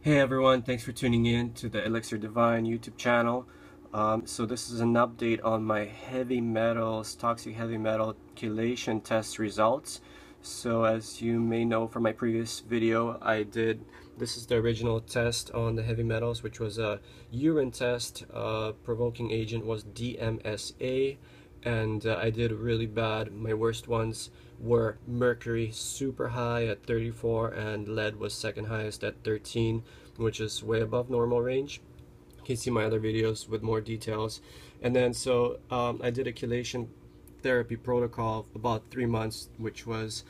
Hey everyone, thanks for tuning in to the Elixir Divine YouTube channel. So this is an update on my heavy metals, toxic heavy metal chelation test results. So as you may know from my previous video, this is the original test on the heavy metals, which was a urine test. Provoking agent was DMSA, and I did really bad. My worst ones were mercury, super high at 34, and lead was second highest at 13, which is way above normal range. You can see my other videos with more details. And then I did a chelation therapy protocol of about 3 months, which was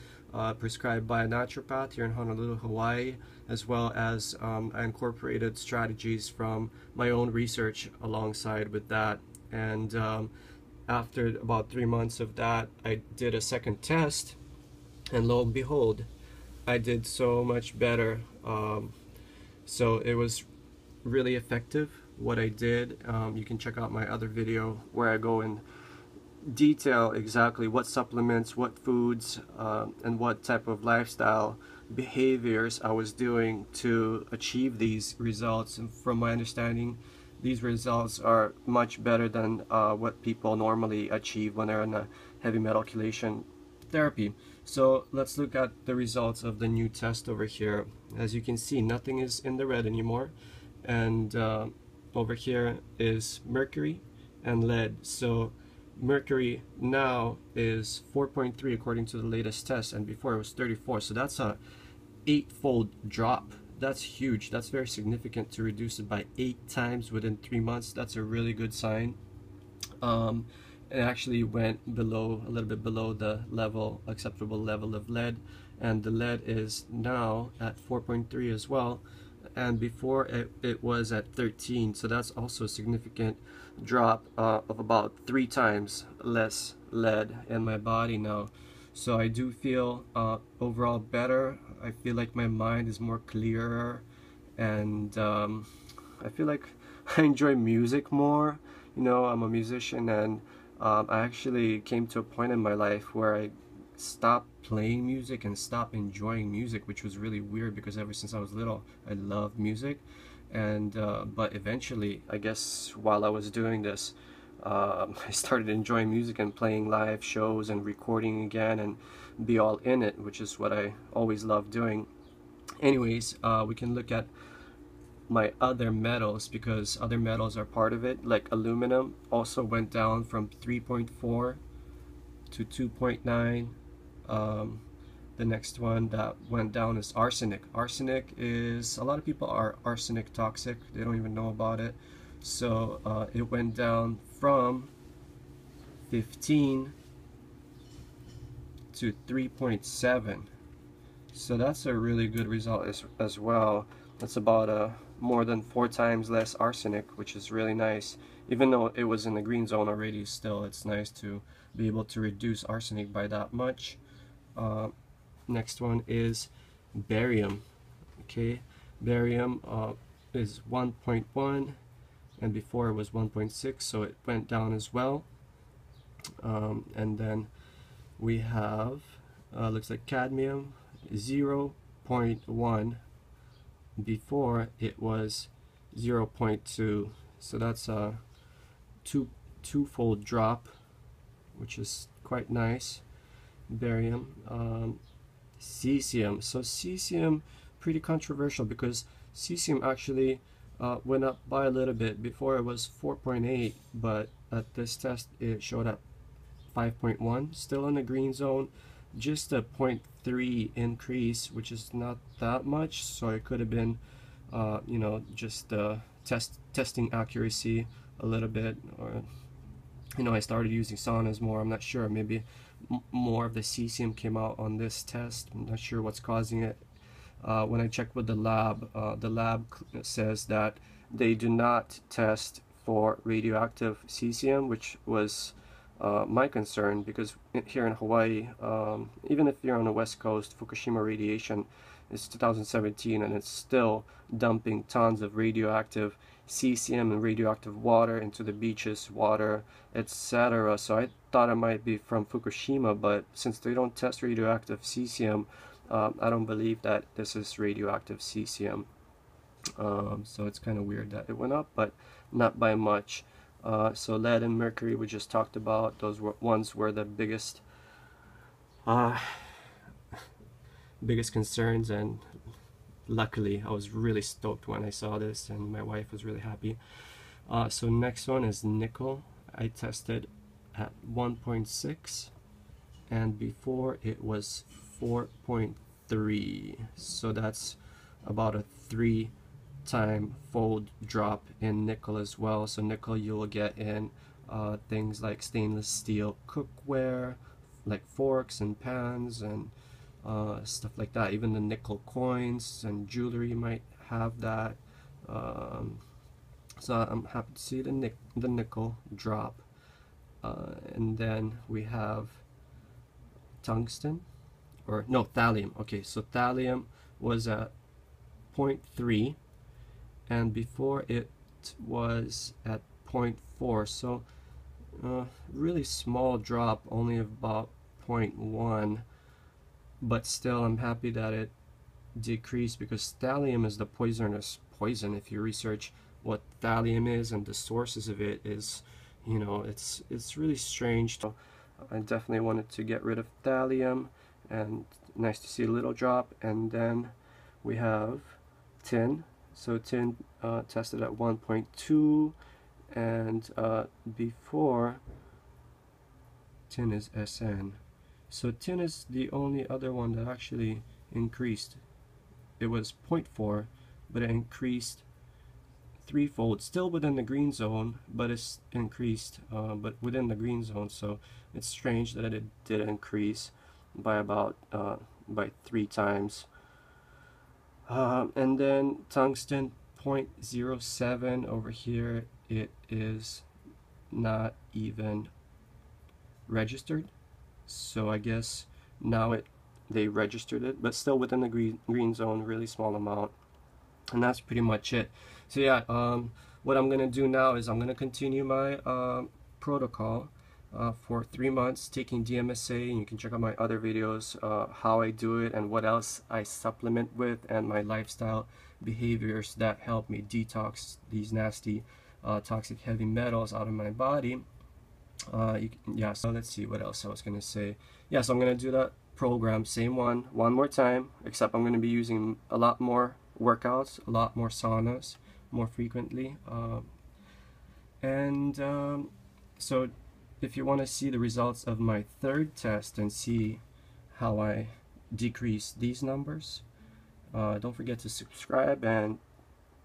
prescribed by a naturopath here in Honolulu, Hawaii, as well as I incorporated strategies from my own research alongside with that. And after about 3 months of that, I did a second test, and lo and behold, I did so much better. So it was really effective what I did. You can check out my other video where I go in detail exactly what supplements, what foods, and what type of lifestyle behaviors I was doing to achieve these results. And from my understanding, these results are much better than what people normally achieve when they're in a heavy metal chelation therapy. So let's look at the results of the new test over here. As you can see, nothing is in the red anymore, and over here is mercury and lead. So mercury now is 4.3 according to the latest test, and before it was 34. So that's a 8-fold drop. That's huge. That's very significant to reduce it by 8 times within 3 months. That's a really good sign. It actually went below, a little bit below the acceptable level of lead, and the lead is now at 4.3 as well, and before it was at 13. So that's also a significant drop of about 3 times less lead in my body now. So I do feel overall better. I feel like my mind is more clearer, and I feel like I enjoy music more. You know, I'm a musician, and I actually came to a point in my life where I stopped playing music and stopped enjoying music, which was really weird because ever since I was little, I loved music. And but eventually, I guess while I was doing this, I started enjoying music and playing live shows and recording again and be all in it, which is what I always loved doing. Anyways, we can look at my other metals because other metals are part of it. Like aluminum also went down from 3.4 to 2.9. The next one that went down is arsenic. Arsenic is, a lot of people are arsenic toxic, they don't even know about it. So it went down from 15 to 3.7. So that's a really good result as well. That's about more than 4 times less arsenic, which is really nice. Even though it was in the green zone already, still it's nice to be able to reduce arsenic by that much. Next one is barium. Okay, barium is 1.1, and before it was 1.6, so it went down as well. And then we have looks like cadmium 0.1. Before it was 0.2, so that's a twofold drop, which is quite nice. Barium, cesium. So cesium, pretty controversial because cesium actually went up by a little bit. Before it was 4.8, but at this test it showed up 5.1, still in the green zone, just a 0.3 increase, which is not that much. So it could have been you know, just testing accuracy a little bit, or you know, I started using saunas more. I'm not sure, maybe more of the cesium came out on this test. I'm not sure what's causing it. When I checked with the lab says that they do not test for radioactive cesium, which was my concern, because here in Hawaii, even if you're on the west coast, Fukushima radiation is 2017 and it's still dumping tons of radioactive cesium and radioactive water into the beaches, water, etc. So I thought it might be from Fukushima, but since they don't test radioactive cesium, I don't believe that this is radioactive cesium. So it's kind of weird that it went up, but not by much. So lead and mercury we just talked about. Those ones were the biggest biggest concerns, and luckily I was really stoked when I saw this, and my wife was really happy. So next one is nickel. I tested at 1.6, and before it was 4.3, so that's about a 3-time fold drop in nickel as well. So nickel you will get in things like stainless steel cookware, like forks and pans and stuff like that. Even the nickel coins and jewelry might have that. So I'm happy to see the nickel drop. And then we have tungsten, or no, thallium. Okay, so thallium was at 0.3, and before it was at 0.4, so really small drop, only about 0.1, but still I'm happy that it decreased, because thallium is the poisonous poison. If you research what thallium is and the sources of it is, you know, it's really strange. So I definitely wanted to get rid of thallium, and nice to see a little drop. And then we have tin. So tin tested at 1.2, and before tin is SN. So tin is the only other one that actually increased. It was 0.4, but it increased threefold, still within the green zone, but it's increased, but within the green zone. So it's strange that it did increase by about by 3 times. And then tungsten 0.07 over here, it is not even registered, so I guess now they registered it, but still within the green zone, really small amount. And that's pretty much it. So yeah, what I'm gonna do now is I'm gonna continue my protocol for 3 months, taking DMSA, and you can check out my other videos, how I do it and what else I supplement with, and my lifestyle behaviors that help me detox these nasty toxic heavy metals out of my body. Yeah, so let's see what else I was gonna say. Yeah, so I'm gonna do that program, same one more time, except I'm gonna be using a lot more workouts, a lot more saunas, more frequently, so if you want to see the results of my 3rd test and see how I decrease these numbers, don't forget to subscribe, and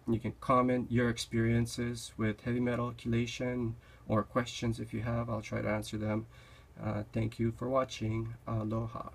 you can comment your experiences with heavy metal chelation, or questions if you have. I'll try to answer them. Thank you for watching. Aloha.